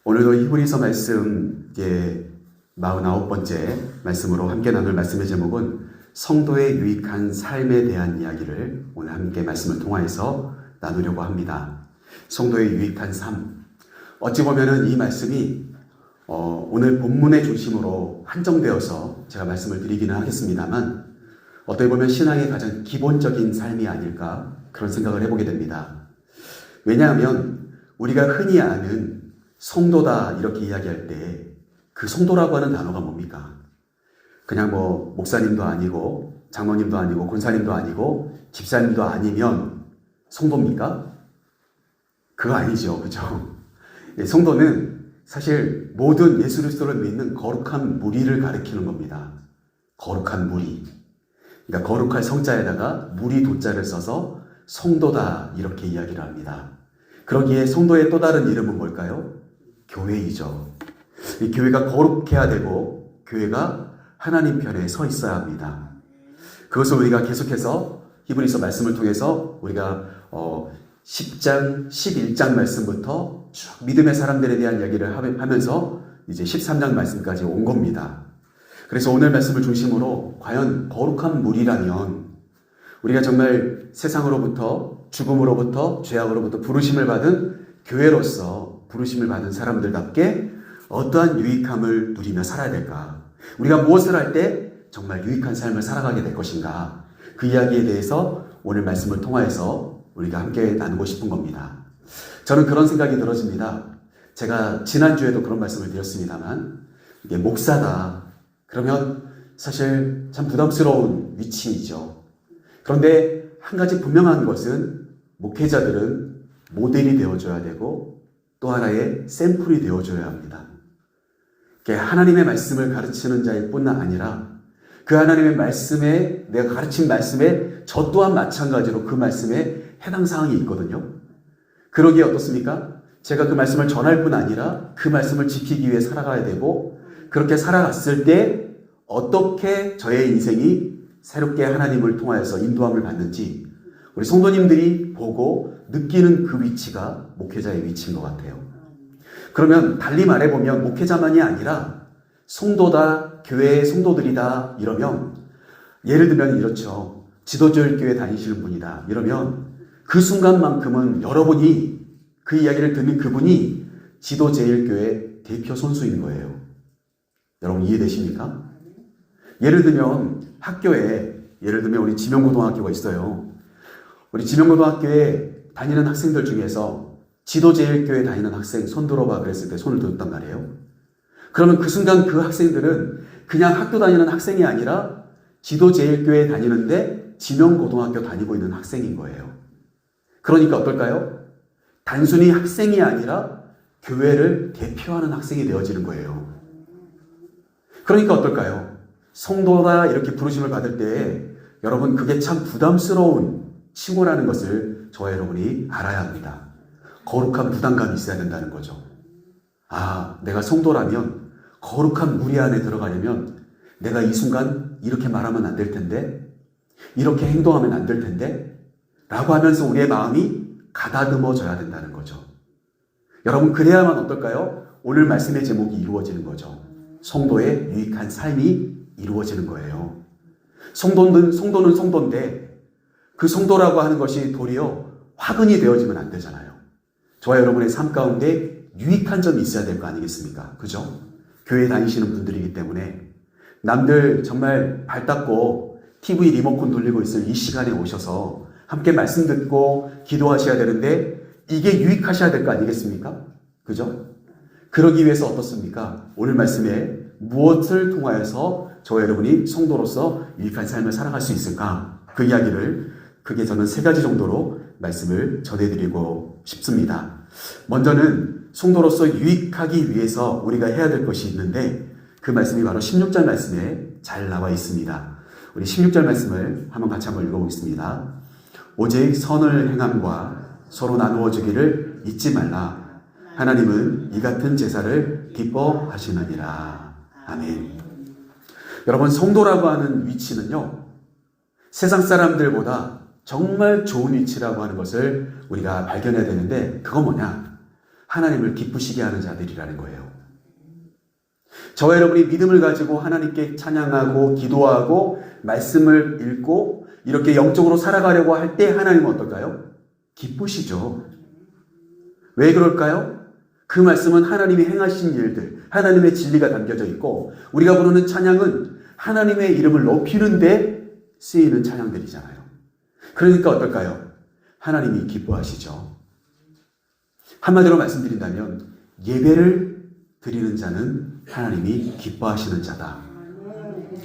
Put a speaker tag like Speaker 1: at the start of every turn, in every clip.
Speaker 1: 오늘도 히브리서 말씀 49번째 말씀으로 함께 나눌 말씀의 제목은 성도의 유익한 삶에 대한 이야기를 오늘 함께 말씀을 통하여서 나누려고 합니다. 성도의 유익한 삶. 어찌 보면은 이 말씀이 오늘 본문의 중심으로 한정되어서 제가 말씀을 드리기는 하겠습니다만 어떻게 보면 신앙의 가장 기본적인 삶이 아닐까 그런 생각을 해보게 됩니다. 왜냐하면 우리가 흔히 아는 성도다 이렇게 이야기할 때 그 성도라고 하는 단어가 뭡니까? 그냥 목사님도 아니고 장로님도 아니고 권사님도 아니고 집사님도 아니면 성도입니까? 그거 아니죠. 그죠? 성도는 사실 모든 예수 그리스도를 믿는 거룩한 무리를 가리키는 겁니다. 거룩한 무리. 그러니까 거룩할 성자에다가 무리 도자를 써서 성도다 이렇게 이야기를 합니다. 그러기에 성도의 또 다른 이름은 뭘까요? 교회이죠. 이 교회가 거룩해야 되고 교회가 하나님 편에 서 있어야 합니다. 그것을 우리가 계속해서 히브리서 말씀을 통해서 우리가 10장, 11장 말씀부터 쭉 믿음의 사람들에 대한 이야기를 하면서 이제 13장 말씀까지 온 겁니다. 그래서 오늘 말씀을 중심으로 과연 거룩한 무리라면 우리가 정말 세상으로부터 죽음으로부터 죄악으로부터 부르심을 받은 교회로서 부르심을 받은 사람들답게 어떠한 유익함을 누리며 살아야 될까? 우리가 무엇을 할 때 정말 유익한 삶을 살아가게 될 것인가? 그 이야기에 대해서 오늘 말씀을 통하여서 우리가 함께 나누고 싶은 겁니다. 저는 그런 생각이 들어집니다. 제가 지난주에도 그런 말씀을 드렸습니다만 이게 목사다. 그러면 사실 참 부담스러운 위치이죠. 그런데 한 가지 분명한 것은 목회자들은 모델이 되어줘야 되고 또 하나의 샘플이 되어줘야 합니다. 하나님의 말씀을 가르치는 자일 뿐 아니라 그 하나님의 말씀에 내가 가르친 말씀에 저 또한 마찬가지로 그 말씀에 해당 사항이 있거든요. 그러기에 어떻습니까? 제가 그 말씀을 전할 뿐 아니라 그 말씀을 지키기 위해 살아가야 되고 그렇게 살아갔을 때 어떻게 저의 인생이 새롭게 하나님을 통하여서 인도함을 받는지 우리 성도님들이 보고 느끼는 그 위치가 목회자의 위치인 것 같아요. 그러면 달리 말해보면 목회자만이 아니라 성도다, 교회의 성도들이다 이러면 예를 들면 이렇죠. 지도자교회 다니시는 분이다 이러면 그 순간만큼은 여러분이 그 이야기를 듣는 그분이 지도제일교회 대표 선수인 거예요. 여러분 이해되십니까? 예를 들면 학교에 예를 들면 우리 지명고등학교가 있어요. 우리 지명고등학교에 다니는 학생들 중에서 지도제일교회 다니는 학생 손 들어봐 그랬을 때 손을 들었단 말이에요. 그러면 그 순간 그 학생들은 그냥 학교 다니는 학생이 아니라 지도제일교회 다니는데 지명고등학교 다니고 있는 학생인 거예요. 그러니까 어떨까요? 단순히 학생이 아니라 교회를 대표하는 학생이 되어지는 거예요. 그러니까 어떨까요? 성도다 이렇게 부르심을 받을 때 여러분 그게 참 부담스러운 칭호라는 것을 저와 여러분이 알아야 합니다. 거룩한 부담감이 있어야 된다는 거죠. 내가 성도라면 거룩한 무리 안에 들어가려면 내가 이 순간 이렇게 말하면 안 될 텐데 이렇게 행동하면 안 될 텐데 라고 하면서 우리의 마음이 가다듬어져야 된다는 거죠. 여러분 그래야만 어떨까요? 오늘 말씀의 제목이 이루어지는 거죠. 성도의 유익한 삶이 이루어지는 거예요. 성도는 성도인데 그 성도라고 하는 것이 도리어 화근이 되어지면 안 되잖아요. 저와 여러분의 삶 가운데 유익한 점이 있어야 될 거 아니겠습니까? 그죠? 교회 다니시는 분들이기 때문에 남들 정말 발 닦고 TV 리모컨 돌리고 있을 이 시간에 오셔서 함께 말씀 듣고 기도하셔야 되는데 이게 유익하셔야 될 거 아니겠습니까? 그죠? 그러기 위해서 어떻습니까? 오늘 말씀에 무엇을 통하여서 저와 여러분이 성도로서 유익한 삶을 살아갈 수 있을까? 그 이야기를 크게 저는 3가지 정도로 말씀을 전해드리고 싶습니다. 먼저는 성도로서 유익하기 위해서 우리가 해야 될 것이 있는데 그 말씀이 바로 16절 말씀에 잘 나와 있습니다. 우리 16절 말씀을 같이 한번 읽어보겠습니다. 오직 선을 행함과 서로 나누어 주기를 잊지 말라. 하나님은 이 같은 제사를 기뻐하시느니라. 아멘. 여러분 성도라고 하는 위치는요. 세상 사람들보다 정말 좋은 위치라고 하는 것을 우리가 발견해야 되는데 그건 뭐냐? 하나님을 기쁘시게 하는 자들이라는 거예요. 저와 여러분이 믿음을 가지고 하나님께 찬양하고 기도하고 말씀을 읽고 이렇게 영적으로 살아가려고 할 때 하나님은 어떨까요? 기쁘시죠. 왜 그럴까요? 그 말씀은 하나님이 행하신 일들, 하나님의 진리가 담겨져 있고 우리가 부르는 찬양은 하나님의 이름을 높이는 데 쓰이는 찬양들이잖아요. 그러니까 어떨까요? 하나님이 기뻐하시죠. 한마디로 말씀드린다면 예배를 드리는 자는 하나님이 기뻐하시는 자다.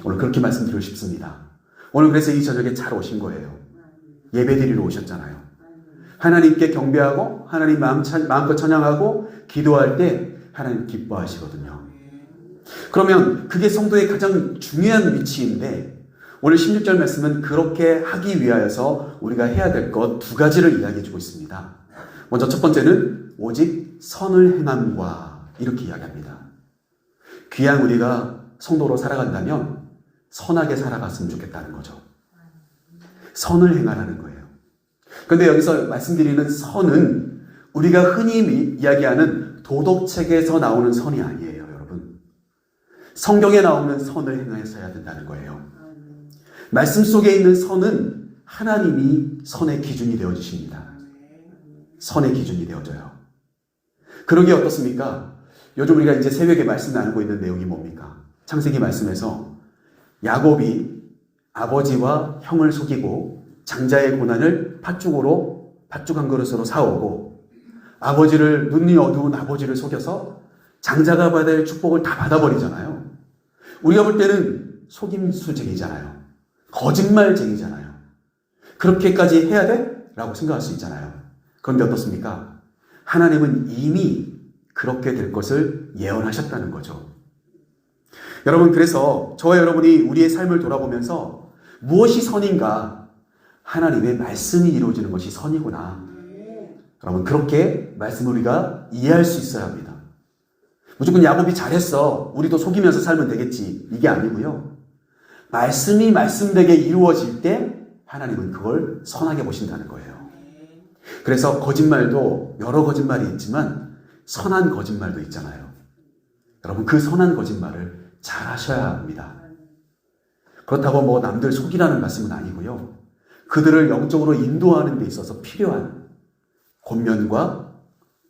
Speaker 1: 오늘 그렇게 말씀드리고 싶습니다. 오늘 그래서 이 저녁에 잘 오신 거예요. 예배 드리러 오셨잖아요. 하나님께 경배하고 하나님 마음껏 찬양하고 기도할 때 하나님 기뻐하시거든요. 그러면 그게 성도의 가장 중요한 위치인데 오늘 16절 말씀은 그렇게 하기 위하여서 우리가 해야 될 것 두 가지를 이야기해 주고 있습니다. 먼저 첫 번째는 오직 선을 행함과 이렇게 이야기합니다. 귀한 우리가 성도로 살아간다면 선하게 살아갔으면 좋겠다는 거죠. 선을 행하라는 거예요. 그런데 여기서 말씀드리는 선은 우리가 흔히 이야기하는 도덕책에서 나오는 선이 아니에요, 여러분. 성경에 나오는 선을 행하셔야 된다는 거예요. 말씀 속에 있는 선은 하나님이 선의 기준이 되어주십니다. 선의 기준이 되어져요. 그런 게 어떻습니까? 요즘 우리가 이제 새벽에 말씀 나누고 있는 내용이 뭡니까? 창세기 말씀에서 야곱이 아버지와 형을 속이고 장자의 고난을 팥죽 한 그릇으로 사오고 아버지를 눈이 어두운 아버지를 속여서 장자가 받아야 할 축복을 다 받아버리잖아요. 우리가 볼 때는 속임수쟁이잖아요. 거짓말쟁이잖아요. 그렇게까지 해야 돼? 라고 생각할 수 있잖아요. 그런데 어떻습니까? 하나님은 이미 그렇게 될 것을 예언하셨다는 거죠. 여러분, 그래서 저와 여러분이 우리의 삶을 돌아보면서 무엇이 선인가? 하나님의 말씀이 이루어지는 것이 선이구나. 여러분, 그렇게 말씀을 우리가 이해할 수 있어야 합니다. 무조건 야곱이 잘했어, 우리도 속이면서 살면 되겠지, 이게 아니고요. 말씀이 말씀되게 이루어질 때 하나님은 그걸 선하게 보신다는 거예요. 그래서 거짓말도 여러 거짓말이 있지만 선한 거짓말도 있잖아요. 여러분, 그 선한 거짓말을 잘 하셔야 합니다. 그렇다고 뭐 남들 속이라는 말씀은 아니고요. 그들을 영적으로 인도하는 데 있어서 필요한 권면과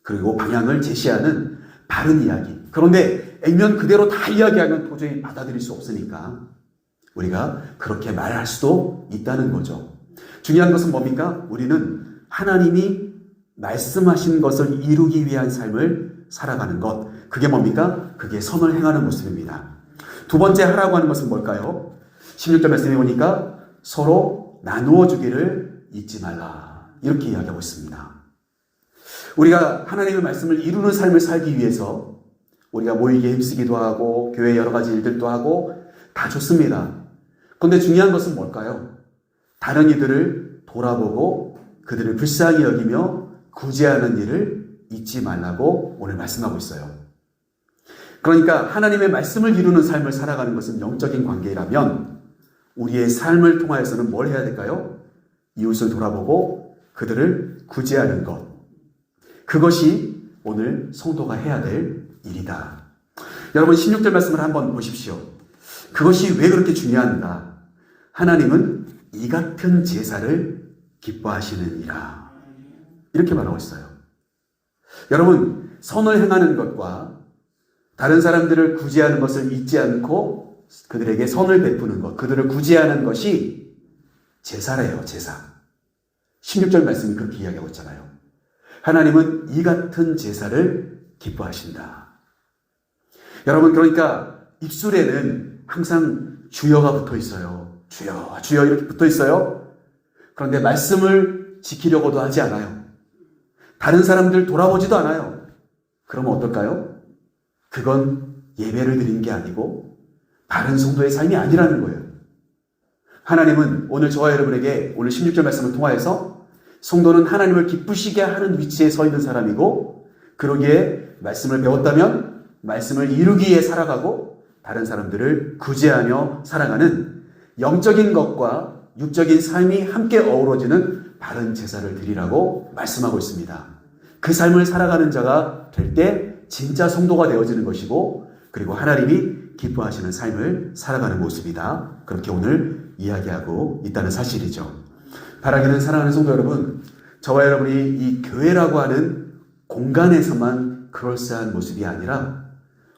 Speaker 1: 그리고 방향을 제시하는 바른 이야기. 그런데 액면 그대로 다 이야기하면 도저히 받아들일 수 없으니까 우리가 그렇게 말할 수도 있다는 거죠. 중요한 것은 뭡니까? 우리는 하나님이 말씀하신 것을 이루기 위한 삶을 살아가는 것. 그게 뭡니까? 그게 선을 행하는 모습입니다. 두 번째 하라고 하는 것은 뭘까요? 16절 말씀에 보니까 서로 나누어 주기를 잊지 말라. 이렇게 이야기하고 있습니다. 우리가 하나님의 말씀을 이루는 삶을 살기 위해서 우리가 모이기에 힘쓰기도 하고 교회 여러 가지 일들도 하고 다 좋습니다. 그런데 중요한 것은 뭘까요? 다른 이들을 돌아보고 그들을 불쌍히 여기며 구제하는 일을 잊지 말라고 오늘 말씀하고 있어요. 그러니까 하나님의 말씀을 이루는 삶을 살아가는 것은 영적인 관계라면 우리의 삶을 통하여서는 뭘 해야 될까요? 이웃을 돌아보고 그들을 구제하는 것. 그것이 오늘 성도가 해야 될 일이다. 여러분, 16절 말씀을 한번 보십시오. 그것이 왜 그렇게 중요한가? 하나님은 이 같은 제사를 기뻐하시느니라. 이렇게 말하고 있어요. 여러분, 선을 행하는 것과 다른 사람들을 구제하는 것을 잊지 않고 그들에게 선을 베푸는 것, 그들을 구제하는 것이 제사래요, 제사. 16절 말씀이 그렇게 이야기하고 있잖아요. 하나님은 이 같은 제사를 기뻐하신다. 여러분, 그러니까 입술에는 항상 주여가 붙어 있어요. 주여, 주여 이렇게 붙어 있어요. 그런데 말씀을 지키려고도 하지 않아요. 다른 사람들 돌아보지도 않아요. 그러면 어떨까요? 그건 예배를 드리는 게 아니고 바른 성도의 삶이 아니라는 거예요. 하나님은 오늘 저와 여러분에게 오늘 16절 말씀을 통하여서 성도는 하나님을 기쁘시게 하는 위치에 서 있는 사람이고 그러기에 말씀을 배웠다면 말씀을 이루기 위해 살아가고 다른 사람들을 구제하며 살아가는 영적인 것과 육적인 삶이 함께 어우러지는 바른 제사를 드리라고 말씀하고 있습니다. 그 삶을 살아가는 자가 될 때 진짜 성도가 되어지는 것이고, 그리고 하나님이 기뻐하시는 삶을 살아가는 모습이다. 그렇게 오늘 이야기하고 있다는 사실이죠. 바라기는 사랑하는 성도 여러분, 저와 여러분이 이 교회라고 하는 공간에서만 그럴싸한 모습이 아니라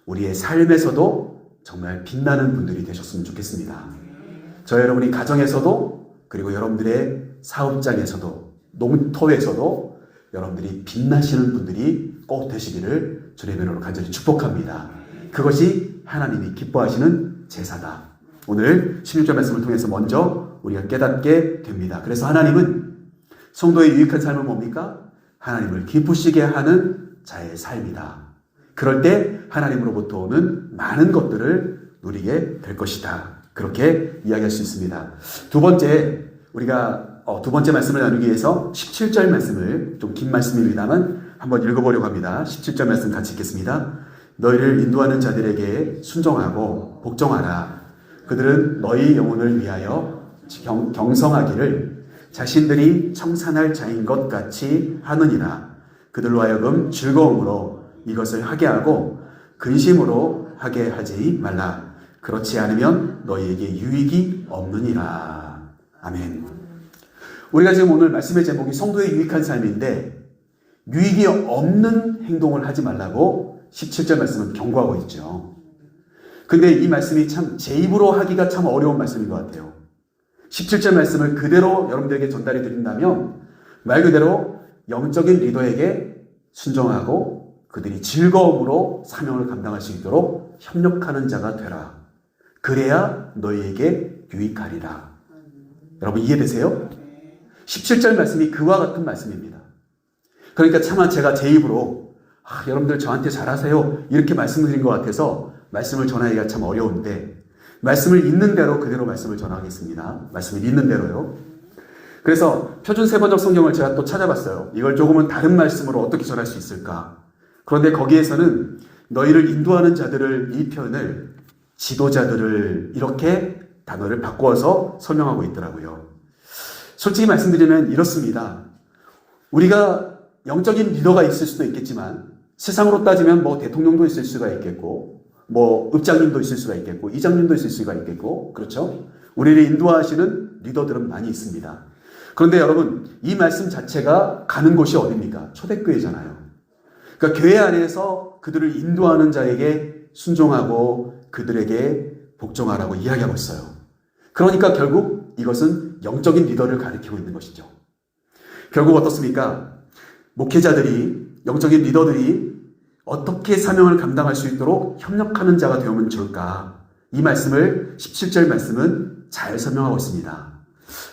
Speaker 1: 우리의 삶에서도 정말 빛나는 분들이 되셨으면 좋겠습니다. 저와 여러분이 가정에서도, 그리고 여러분들의 사업장에서도, 농토에서도 여러분들이 빛나시는 분들이 꼭 되시기를 주님의 이름으로 간절히 축복합니다. 그것이 하나님이 기뻐하시는 제사다. 오늘 16절 말씀을 통해서 먼저 우리가 깨닫게 됩니다. 그래서 하나님은 성도의 유익한 삶은 뭡니까? 하나님을 기쁘시게 하는 자의 삶이다. 그럴 때 하나님으로부터 오는 많은 것들을 누리게 될 것이다. 그렇게 이야기할 수 있습니다. 두 번째 말씀을 나누기 위해서 17절 말씀을, 좀 긴 말씀입니다만 한번 읽어보려고 합니다. 17절 말씀 같이 읽겠습니다. 너희를 인도하는 자들에게 순종하고 복종하라. 그들은 너희 영혼을 위하여 경성하기를 자신들이 청산할 자인 것 같이 하느니라. 그들로 하여금 즐거움으로 이것을 하게 하고 근심으로 하게 하지 말라. 그렇지 않으면 너희에게 유익이 없느니라. 아멘. 우리가 지금 오늘 말씀의 제목이 성도의 유익한 삶인데, 유익이 없는 행동을 하지 말라고 17절 말씀은 경고하고 있죠. 근데 이 말씀이 참 제 입으로 하기가 참 어려운 말씀인 것 같아요. 17절 말씀을 그대로 여러분들에게 전달해 드린다면, 말 그대로 영적인 리더에게 순종하고 그들이 즐거움으로 사명을 감당할 수 있도록 협력하는 자가 되라. 그래야 너희에게 유익하리라. 여러분 이해되세요? 17절 말씀이 그와 같은 말씀입니다. 그러니까 차마 제가 제 입으로 여러분들 저한테 잘하세요 이렇게 말씀드린 것 같아서 말씀을 전하기가 참 어려운데, 말씀을 있는 대로 그대로 말씀을 전하겠습니다. 말씀을 있는 대로요. 그래서 표준 세번역 성경을 제가 또 찾아봤어요. 이걸 조금은 다른 말씀으로 어떻게 전할 수 있을까. 그런데 거기에서는 너희를 인도하는 자들을, 이 표현을 지도자들을, 이렇게 단어를 바꾸어서 설명하고 있더라고요. 솔직히 말씀드리면 이렇습니다. 우리가 영적인 리더가 있을 수도 있겠지만, 세상으로 따지면 대통령도 있을 수가 있겠고, 읍장님도 있을 수가 있겠고, 이장님도 있을 수가 있겠고, 그렇죠? 우리를 인도하시는 리더들은 많이 있습니다. 그런데 여러분, 이 말씀 자체가 가는 곳이 어디입니까? 초대교회잖아요. 그러니까 교회 안에서 그들을 인도하는 자에게 순종하고 그들에게 복종하라고 이야기하고 있어요. 그러니까 결국 이것은 영적인 리더를 가리키고 있는 것이죠. 결국 어떻습니까? 목회자들이, 영적인 리더들이 어떻게 사명을 감당할 수 있도록 협력하는 자가 되면 좋을까? 이 말씀을 17절 말씀은 잘 설명하고 있습니다.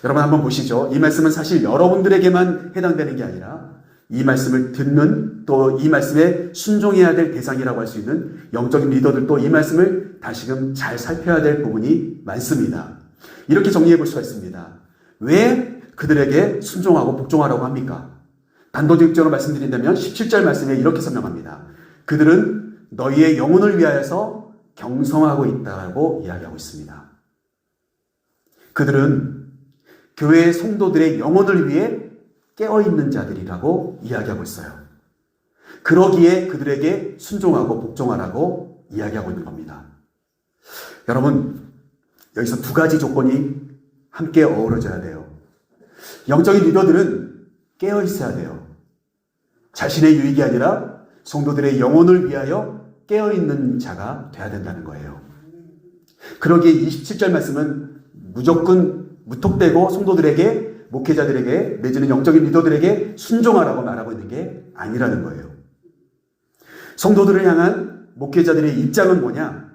Speaker 1: 여러분 한번 보시죠. 이 말씀은 사실 여러분들에게만 해당되는 게 아니라 이 말씀을 듣는, 또 이 말씀에 순종해야 될 대상이라고 할 수 있는 영적인 리더들도 이 말씀을 다시금 잘 살펴야 될 부분이 많습니다. 이렇게 정리해 볼 수가 있습니다. 왜 그들에게 순종하고 복종하라고 합니까? 단도직입적으로 말씀드린다면 17절 말씀에 이렇게 설명합니다. 그들은 너희의 영혼을 위하여서 경성하고 있다고 이야기하고 있습니다. 그들은 교회의 성도들의 영혼을 위해 깨어있는 자들이라고 이야기하고 있어요. 그러기에 그들에게 순종하고 복종하라고 이야기하고 있는 겁니다. 여러분, 여기서 두 가지 조건이 함께 어우러져야 돼요. 영적인 리더들은 깨어 있어야 돼요. 자신의 유익이 아니라 성도들의 영혼을 위하여 깨어 있는 자가 돼야 된다는 거예요. 그러기에 27절 말씀은 무조건 무턱대고 성도들에게, 목회자들에게, 내지는 영적인 리더들에게 순종하라고 말하고 있는 게 아니라는 거예요. 성도들을 향한 목회자들의 입장은 뭐냐?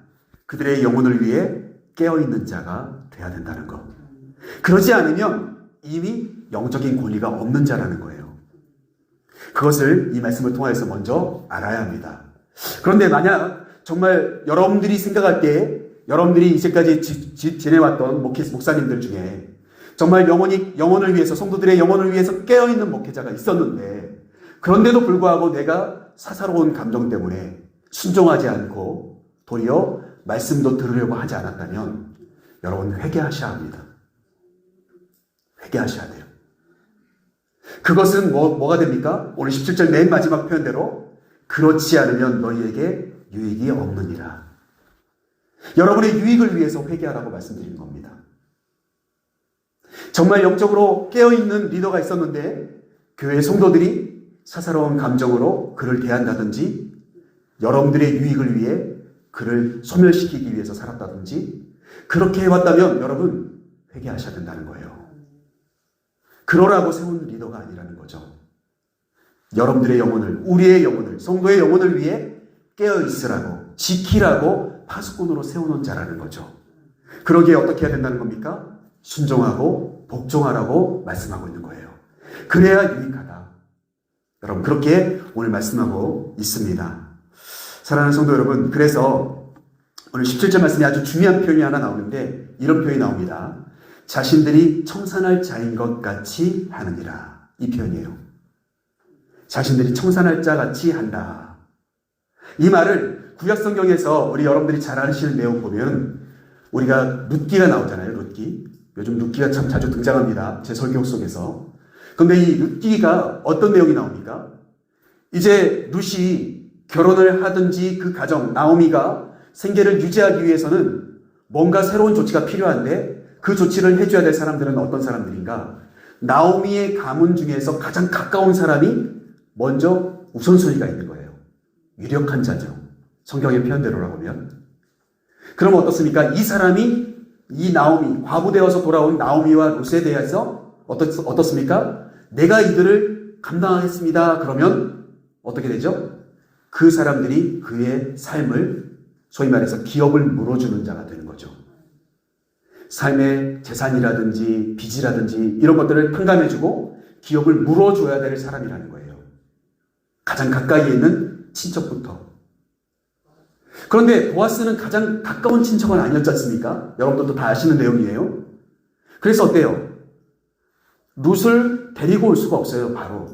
Speaker 1: 그들의 영혼을 위해 깨어있는 자가 돼야 된다는 것. 그러지 않으면 이미 영적인 권위가 없는 자라는 거예요. 그것을 이 말씀을 통해서 먼저 알아야 합니다. 그런데 만약 정말 여러분들이 생각할 때, 여러분들이 이제까지 지내왔던 목사님들 중에 정말 영혼을 위해서, 성도들의 영혼을 위해서 깨어있는 목회자가 있었는데, 그런데도 불구하고 내가 사사로운 감정 때문에 순종하지 않고 도리어 말씀도 들으려고 하지 않았다면 여러분 회개하셔야 합니다. 회개하셔야 돼요. 그것은 뭐가 됩니까? 오늘 17절 맨 마지막 표현대로 그렇지 않으면 너희에게 유익이 없느니라. 여러분의 유익을 위해서 회개하라고 말씀드리는 겁니다. 정말 영적으로 깨어있는 리더가 있었는데 교회 성도들이 사사로운 감정으로 그를 대한다든지 여러분들의 유익을 위해 그를 소멸시키기 위해서 살았다든지 그렇게 해왔다면 여러분 회개하셔야 된다는 거예요. 그러라고 세운 리더가 아니라는 거죠. 여러분들의 영혼을, 우리의 영혼을, 성도의 영혼을 위해 깨어있으라고, 지키라고 파수꾼으로 세워놓은 자라는 거죠. 그러기에 어떻게 해야 된다는 겁니까? 순종하고 복종하라고 말씀하고 있는 거예요. 그래야 유익하다. 여러분 그렇게 오늘 말씀하고 있습니다. 사랑하는 성도 여러분, 그래서 오늘 17절 말씀에 아주 중요한 표현이 하나 나오는데 이런 표현이 나옵니다. 자신들이 청산할 자인 것 같이 하느니라. 이 표현이에요. 자신들이 청산할 자 같이 한다. 이 말을 구약성경에서 우리 여러분들이 잘 아시는 내용 보면 우리가 룻기가 나오잖아요. 룻기. 요즘 룻기가 참 자주 등장합니다. 제 설교 속에서. 그런데 이 룻기가 어떤 내용이 나옵니까? 이제 룻이 결혼을 하든지 그 가정, 나오미가 생계를 유지하기 위해서는 뭔가 새로운 조치가 필요한데 그 조치를 해줘야 될 사람들은 어떤 사람들인가? 나오미의 가문 중에서 가장 가까운 사람이 먼저 우선순위가 있는 거예요. 유력한 자죠. 성경의 표현대로라고 하면. 그럼 어떻습니까? 이 사람이 이 나오미, 과부되어서 돌아온 나오미와 룻에 대해서 어떻습니까? 내가 이들을 감당하겠습니다. 그러면 어떻게 되죠? 그 사람들이 그의 삶을 소위 말해서 기업을 물어주는 자가 되는 거죠. 삶의 재산이라든지 빚이라든지 이런 것들을 탕감해주고 기업을 물어줘야 될 사람이라는 거예요. 가장 가까이에 있는 친척부터. 그런데 보아스는 가장 가까운 친척은 아니었지 않습니까? 여러분들도 다 아시는 내용이에요. 그래서 어때요? 룻을 데리고 올 수가 없어요. 바로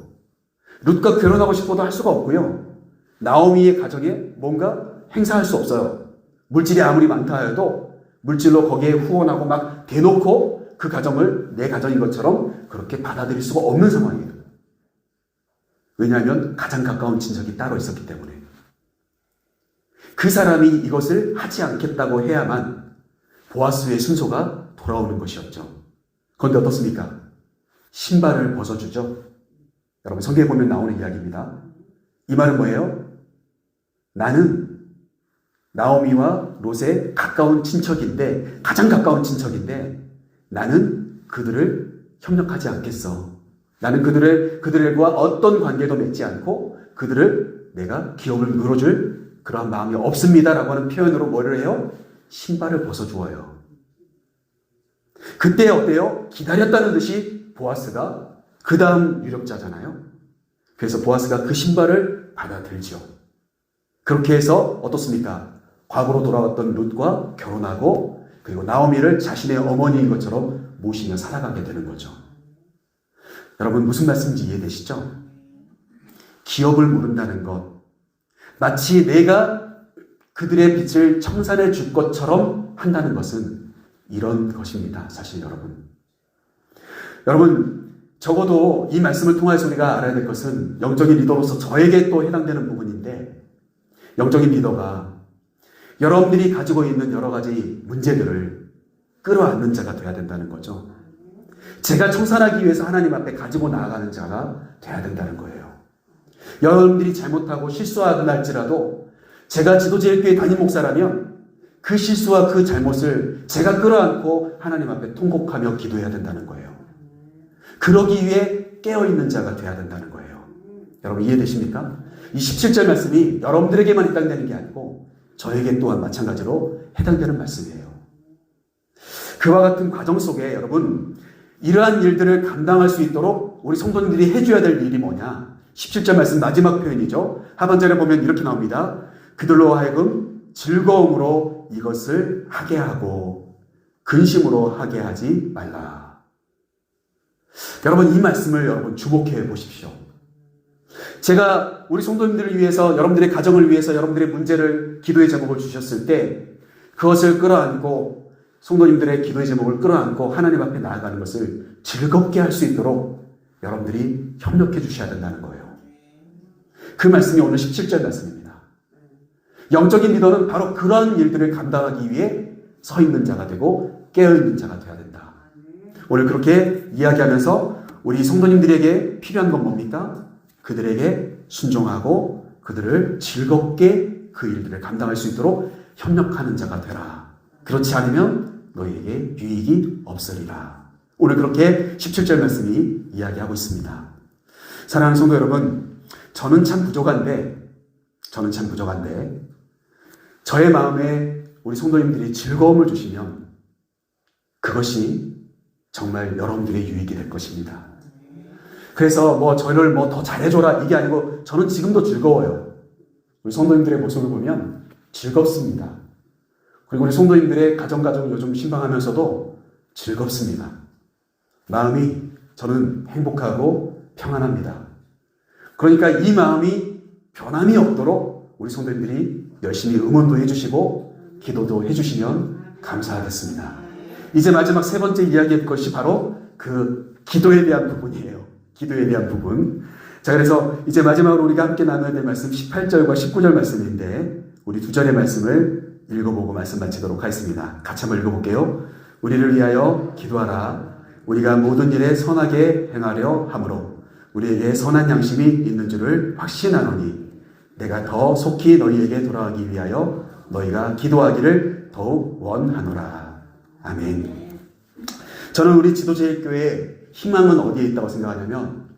Speaker 1: 룻과 결혼하고 싶어도 할 수가 없고요. 나오미의 가정에 뭔가 행사할 수 없어요. 물질이 아무리 많다 해도 물질로 거기에 후원하고 막 대놓고 그 가정을 내 가정인 것처럼 그렇게 받아들일 수가 없는 상황이에요. 왜냐하면 가장 가까운 친척이 따로 있었기 때문에. 그 사람이 이것을 하지 않겠다고 해야만 보아스의 순서가 돌아오는 것이었죠. 그런데 어떻습니까? 신발을 벗어주죠. 여러분 성경에 보면 나오는 이야기입니다. 이 말은 뭐예요? 나는 나오미와 롯의 가까운 친척인데, 가장 가까운 친척인데 나는 그들을 협력하지 않겠어. 나는 그들과 어떤 관계도 맺지 않고 그들을 내가 기업을 물어줄 그러한 마음이 없습니다. 라고 하는 표현으로 뭐를 해요? 신발을 벗어주어요. 그때 어때요? 기다렸다는 듯이 보아스가 그 다음 유력자잖아요. 그래서 보아스가 그 신발을 받아들죠. 그렇게 해서 어떻습니까? 과거로 돌아왔던 룻과 결혼하고 그리고 나오미를 자신의 어머니인 것처럼 모시며 살아가게 되는 거죠. 여러분 무슨 말씀인지 이해되시죠? 기업을 물은다는 것, 마치 내가 그들의 빚을 청산해 줄 것처럼 한다는 것은 이런 것입니다. 사실 여러분 적어도 이 말씀을 통해서 우리가 알아야 될 것은 영적인 리더로서 저에게 또 해당되는 부분인데, 영적인 리더가 여러분들이 가지고 있는 여러 가지 문제들을 끌어안는 자가 돼야 된다는 거죠. 제가 청산하기 위해서 하나님 앞에 가지고 나아가는 자가 돼야 된다는 거예요. 여러분들이 잘못하고 실수하든 할지라도 제가 지도제일교회 담임 목사라면 그 실수와 그 잘못을 제가 끌어안고 하나님 앞에 통곡하며 기도해야 된다는 거예요. 그러기 위해 깨어있는 자가 돼야 된다는 거예요. 여러분 이해되십니까? 이 17절 말씀이 여러분들에게만 해당되는 게 아니고 저에게 또한 마찬가지로 해당되는 말씀이에요. 그와 같은 과정 속에 여러분 이러한 일들을 감당할 수 있도록 우리 성도님들이 해줘야 될 일이 뭐냐? 17절 말씀 마지막 표현이죠. 하반절에 보면 이렇게 나옵니다. 그들로 하여금 즐거움으로 이것을 하게 하고 근심으로 하게 하지 말라. 여러분 이 말씀을 여러분 주목해 보십시오. 제가 우리 성도님들을 위해서, 여러분들의 가정을 위해서 여러분들의 문제를 기도의 제목을 주셨을 때 그것을 끌어안고 성도님들의 기도의 제목을 끌어안고 하나님 앞에 나아가는 것을 즐겁게 할 수 있도록 여러분들이 협력해 주셔야 된다는 거예요. 그 말씀이 오늘 17절 말씀입니다. 영적인 리더는 바로 그러한 일들을 감당하기 위해 서 있는 자가 되고 깨어있는 자가 되어야 된다. 오늘 그렇게 이야기하면서 우리 성도님들에게 필요한 건 뭡니까? 그들에게 순종하고 그들을 즐겁게 그 일들을 감당할 수 있도록 협력하는 자가 되라. 그렇지 않으면 너희에게 유익이 없으리라. 오늘 그렇게 17절 말씀이 이야기하고 있습니다. 사랑하는 성도 여러분, 저는 참 부족한데 저의 마음에 우리 성도님들이 즐거움을 주시면 그것이 정말 여러분들의 유익이 될 것입니다. 그래서 저를 더 잘해줘라 이게 아니고 저는 지금도 즐거워요. 우리 성도님들의 모습을 보면 즐겁습니다. 그리고 우리 성도님들의 가정가정 요즘 신방하면서도 즐겁습니다. 마음이 저는 행복하고 평안합니다. 그러니까 이 마음이 변함이 없도록 우리 성도님들이 열심히 응원도 해주시고 기도도 해주시면 감사하겠습니다. 이제 마지막 세 번째 이야기할 것이 바로 그 기도에 대한 부분이에요. 기도에 대한 부분. 자, 그래서 이제 마지막으로 우리가 함께 나눠야 될 말씀 18절과 19절 말씀인데 우리 두 절의 말씀을 읽어보고 말씀 마치도록 하겠습니다. 같이 한번 읽어볼게요. 우리를 위하여 기도하라. 우리가 모든 일에 선하게 행하려 함으로 우리에게 선한 양심이 있는 줄을 확신하노니 내가 더 속히 너희에게 돌아가기 위하여 너희가 기도하기를 더욱 원하노라. 아멘. 저는 우리 지도제일교회의 희망은 어디에 있다고 생각하냐면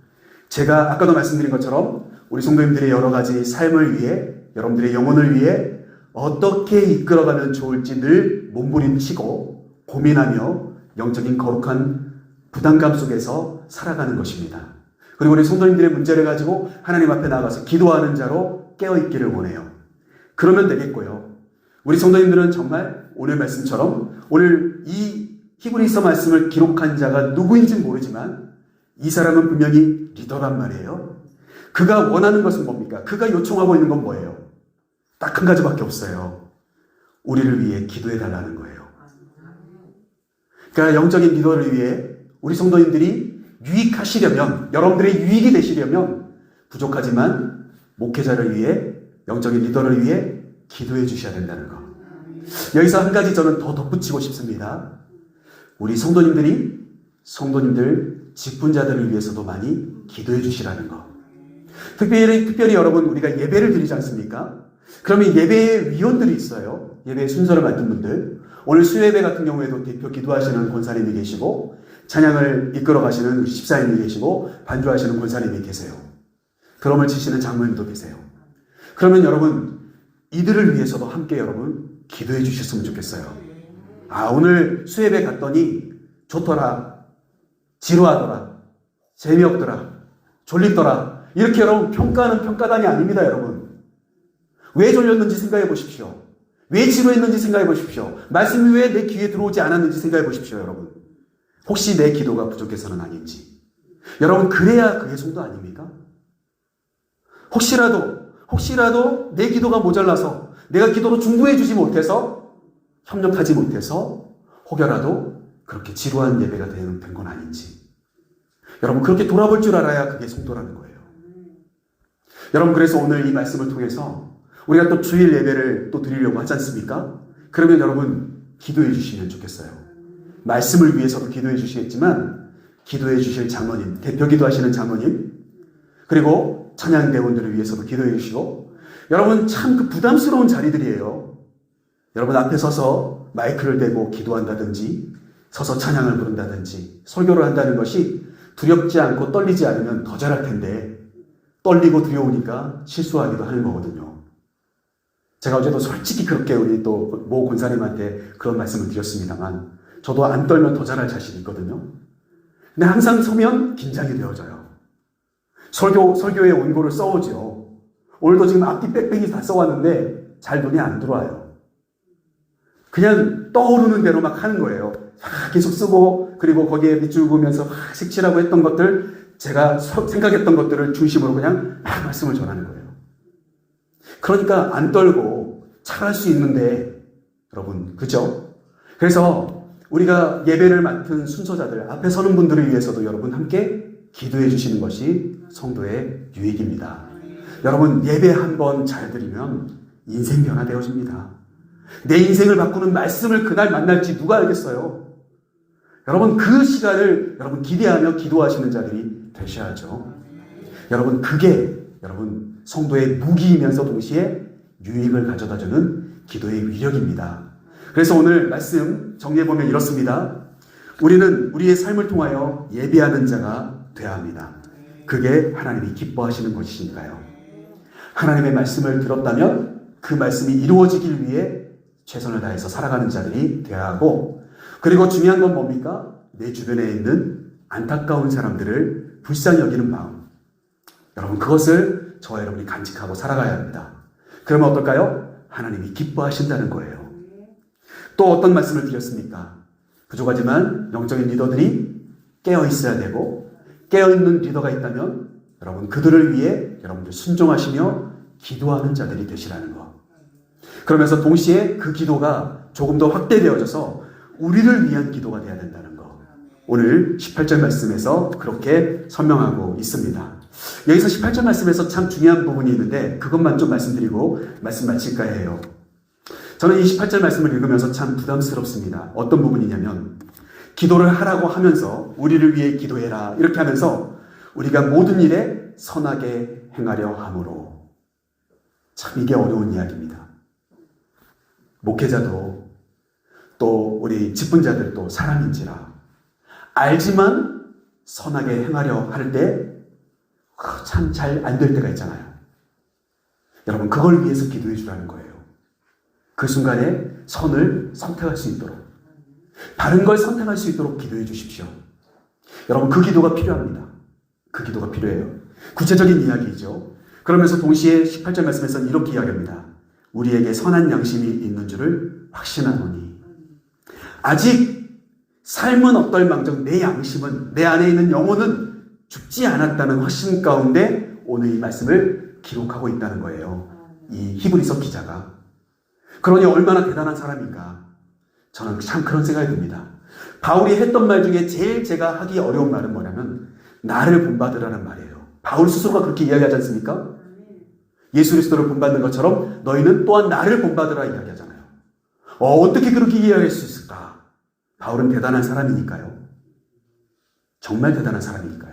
Speaker 1: 제가 아까도 말씀드린 것처럼 우리 성도님들의 여러 가지 삶을 위해 여러분들의 영혼을 위해 어떻게 이끌어가면 좋을지 늘 몸부림치고 고민하며 영적인 거룩한 부담감 속에서 살아가는 것입니다. 그리고 우리 성도님들의 문제를 가지고 하나님 앞에 나가서 기도하는 자로 깨어있기를 원해요. 그러면 되겠고요. 우리 성도님들은 정말 오늘 말씀처럼 오늘 이 히브리서 말씀을 기록한 자가 누구인지는 모르지만 이 사람은 분명히 리더란 말이에요. 그가 원하는 것은 뭡니까? 그가 요청하고 있는 건 뭐예요? 딱 한 가지밖에 없어요. 우리를 위해 기도해 달라는 거예요. 그러니까 영적인 기도를 위해 우리 성도님들이 유익하시려면, 여러분들의 유익이 되시려면 부족하지만 목회자를 위해, 영적인 리더를 위해 기도해 주셔야 된다는 거. 여기서 한 가지 저는 더 덧붙이고 싶습니다. 우리 성도님들 직분자들을 위해서도 많이 기도해 주시라는 거. 특별히 여러분 우리가 예배를 드리지 않습니까? 그러면 예배의 위원들이 있어요. 예배의 순서를 맡은 분들. 오늘 수요예배 같은 경우에도 대표 기도하시는 권사님이 계시고 찬양을 이끌어 가시는 우리 집사님이 계시고 반주하시는 권사님이 계세요. 드럼을 치시는 장로님도 계세요. 그러면 여러분 이들을 위해서도 함께 여러분 기도해 주셨으면 좋겠어요. 오늘 수예배 갔더니 좋더라, 지루하더라, 재미없더라, 졸립더라 이렇게 여러분 평가하는 평가단이 아닙니다. 여러분 왜 졸렸는지 생각해 보십시오. 왜 지루했는지 생각해 보십시오. 말씀이 왜 내 귀에 들어오지 않았는지 생각해 보십시오. 여러분 혹시 내 기도가 부족해서는 아닌지. 여러분 그래야 그게 성도 아닙니까? 혹시라도 내 기도가 모자라서 내가 기도로 중보해 주지 못해서 협력하지 못해서 혹여라도 그렇게 지루한 예배가 된 건 아닌지. 여러분 그렇게 돌아볼 줄 알아야 그게 성도라는 거예요. 여러분 그래서 오늘 이 말씀을 통해서 우리가 또 주일 예배를 또 드리려고 하지 않습니까? 그러면 여러분 기도해 주시면 좋겠어요. 말씀을 위해서도 기도해 주시겠지만 기도해 주실 장로님, 대표 기도하시는 장로님, 그리고 찬양대원들을 위해서도 기도해 주시고 여러분 참 그 부담스러운 자리들이에요. 여러분 앞에 서서 마이크를 대고 기도한다든지 서서 찬양을 부른다든지 설교를 한다는 것이 두렵지 않고 떨리지 않으면 더 잘할 텐데 떨리고 두려우니까 실수하기도 하는 거거든요. 제가 어제도 솔직히 그렇게 우리 또 모 권사님한테 그런 말씀을 드렸습니다만 저도 안 떨면 더 잘할 자신이 있거든요. 근데 항상 서면 긴장이 되어져요. 설교의 원고를 써오죠. 오늘도 지금 앞뒤 빽빽이 다 써왔는데 잘 눈에 안 들어와요. 그냥 떠오르는 대로 막 하는 거예요. 계속 쓰고 그리고 거기에 밑줄 그으면서 색칠하고 했던 것들 제가 생각했던 것들을 중심으로 그냥 막 말씀을 전하는 거예요. 그러니까 안 떨고 잘할 수 있는데 여러분 그죠? 그래서 우리가 예배를 맡은 순서자들 앞에 서는 분들을 위해서도 여러분 함께 기도해 주시는 것이 성도의 유익입니다. 여러분, 예배 한 번 잘 드리면 인생 변화되어집니다. 내 인생을 바꾸는 말씀을 그날 만날지 누가 알겠어요? 여러분, 그 시간을 여러분 기대하며 기도하시는 자들이 되셔야죠. 여러분, 그게 여러분 성도의 무기이면서 동시에 유익을 가져다주는 기도의 위력입니다. 그래서 오늘 말씀 정리해보면 이렇습니다. 우리는 우리의 삶을 통하여 예배하는 자가 되어야 합니다. 그게 하나님이 기뻐하시는 것이니까요. 하나님의 말씀을 들었다면 그 말씀이 이루어지길 위해 최선을 다해서 살아가는 자들이 되어야 하고, 그리고 중요한 건 뭡니까? 내 주변에 있는 안타까운 사람들을 불쌍히 여기는 마음. 여러분, 그것을 저와 여러분이 간직하고 살아가야 합니다. 그러면 어떨까요? 하나님이 기뻐하신다는 거예요. 또 어떤 말씀을 드렸습니까? 부족하지만 영적인 리더들이 깨어 있어야 되고, 깨어있는 리더가 있다면 여러분 그들을 위해 여러분들 순종하시며 기도하는 자들이 되시라는 것. 그러면서 동시에 그 기도가 조금 더 확대되어져서 우리를 위한 기도가 되어야 된다는 것. 오늘 18절 말씀에서 그렇게 설명하고 있습니다. 여기서 18절 말씀에서 참 중요한 부분이 있는데 그것만 좀 말씀드리고 말씀 마칠까 해요. 저는 이 18절 말씀을 읽으면서 참 부담스럽습니다. 어떤 부분이냐면, 기도를 하라고 하면서 우리를 위해 기도해라 이렇게 하면서 우리가 모든 일에 선하게 행하려 함으로. 참 이게 어려운 이야기입니다. 목회자도 또 우리 직분자들도 사람인지라 알지만 선하게 행하려 할 때 참 잘 안 될 때가 있잖아요. 여러분, 그걸 위해서 기도해 주라는 거예요. 그 순간에 선을 선택할 수 있도록, 바른 걸 선택할 수 있도록 기도해 주십시오. 여러분, 그 기도가 필요합니다. 그 기도가 필요해요. 구체적인 이야기이죠. 그러면서 동시에 18절 말씀에서는 이렇게 이야기합니다. 우리에게 선한 양심이 있는 줄을 확신하노니. 아직 삶은 어떨망정 내 양심은, 내 안에 있는 영혼은 죽지 않았다는 확신 가운데 오늘 이 말씀을 기록하고 있다는 거예요. 이 히브리서 기자가. 그러니 얼마나 대단한 사람인가. 저는 참 그런 생각이 듭니다. 바울이 했던 말 중에 제일 제가 하기 어려운 말은 뭐냐면 나를 본받으라는 말이에요. 바울 스스로가 그렇게 이야기하지 않습니까? 예수 그리스도를 본받는 것처럼 너희는 또한 나를 본받으라 이야기하잖아요. 어떻게 그렇게 이해할 수 있을까? 바울은 대단한 사람이니까요. 정말 대단한 사람이니까요.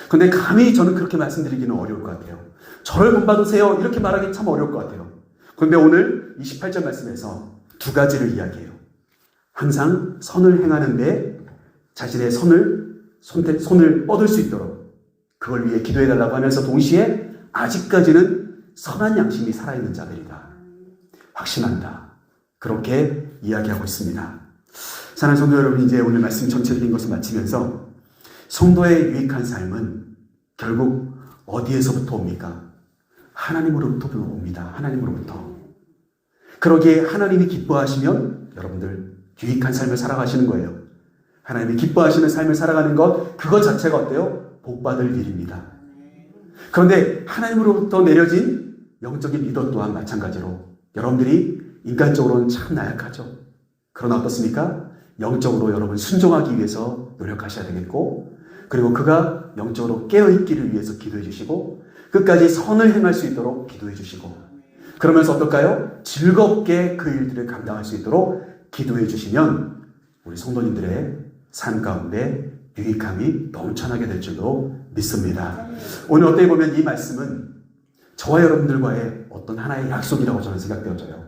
Speaker 1: 근데 감히 저는 그렇게 말씀드리기는 어려울 것 같아요. 저를 본받으세요 이렇게 말하기 참 어려울 것 같아요. 그런데 오늘 28절 말씀에서 두 가지를 이야기해요. 항상 선을 행하는데 자신의 손을 뻗을 수 있도록 그걸 위해 기도해달라고 하면서 동시에 아직까지는 선한 양심이 살아있는 자들이다. 확신한다. 그렇게 이야기하고 있습니다. 사랑하는 성도 여러분, 이제 오늘 말씀 전체적인 것을 마치면서 성도의 유익한 삶은 결국 어디에서부터 옵니까? 하나님으로부터 옵니다. 하나님으로부터. 그러기에 하나님이 기뻐하시면 여러분들 유익한 삶을 살아가시는 거예요. 하나님이 기뻐하시는 삶을 살아가는 것, 그것 자체가 어때요? 복받을 일입니다. 그런데 하나님으로부터 내려진 영적인 리더 또한 마찬가지로 여러분들이 인간적으로는 참 나약하죠. 그러나 어떻습니까? 영적으로 여러분 순종하기 위해서 노력하셔야 되겠고, 그리고 그가 영적으로 깨어있기를 위해서 기도해 주시고 끝까지 선을 행할 수 있도록 기도해 주시고, 그러면서 어떨까요? 즐겁게 그 일들을 감당할 수 있도록 기도해 주시면 우리 성도님들의 삶 가운데 유익함이 넘쳐나게 될 줄로 믿습니다. 오늘 어떻게 보면 이 말씀은 저와 여러분들과의 어떤 하나의 약속이라고 저는 생각되어져요.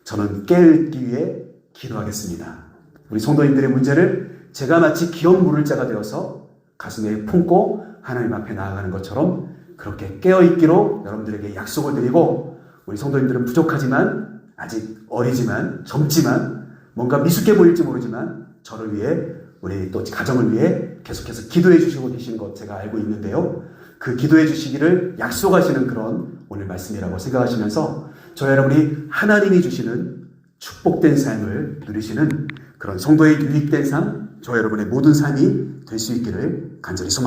Speaker 1: 저는 깨어있기 위해 기도하겠습니다. 우리 성도님들의 문제를 제가 마치 기업 물을 자가 되어서 가슴에 품고 하나님 앞에 나아가는 것처럼 그렇게 깨어있기로 여러분들에게 약속을 드리고, 우리 성도님들은 부족하지만 아직 어리지만 젊지만 뭔가 미숙해 보일지 모르지만 저를 위해, 우리 또 가정을 위해 계속해서 기도해 주시고 계시는 것 제가 알고 있는데요. 그 기도해 주시기를 약속하시는 그런 오늘 말씀이라고 생각하시면서 저와 여러분이 하나님이 주시는 축복된 삶을 누리시는 그런 성도의 유익된 삶, 저와 여러분의 모든 삶이 될 수 있기를 간절히 소망합니다.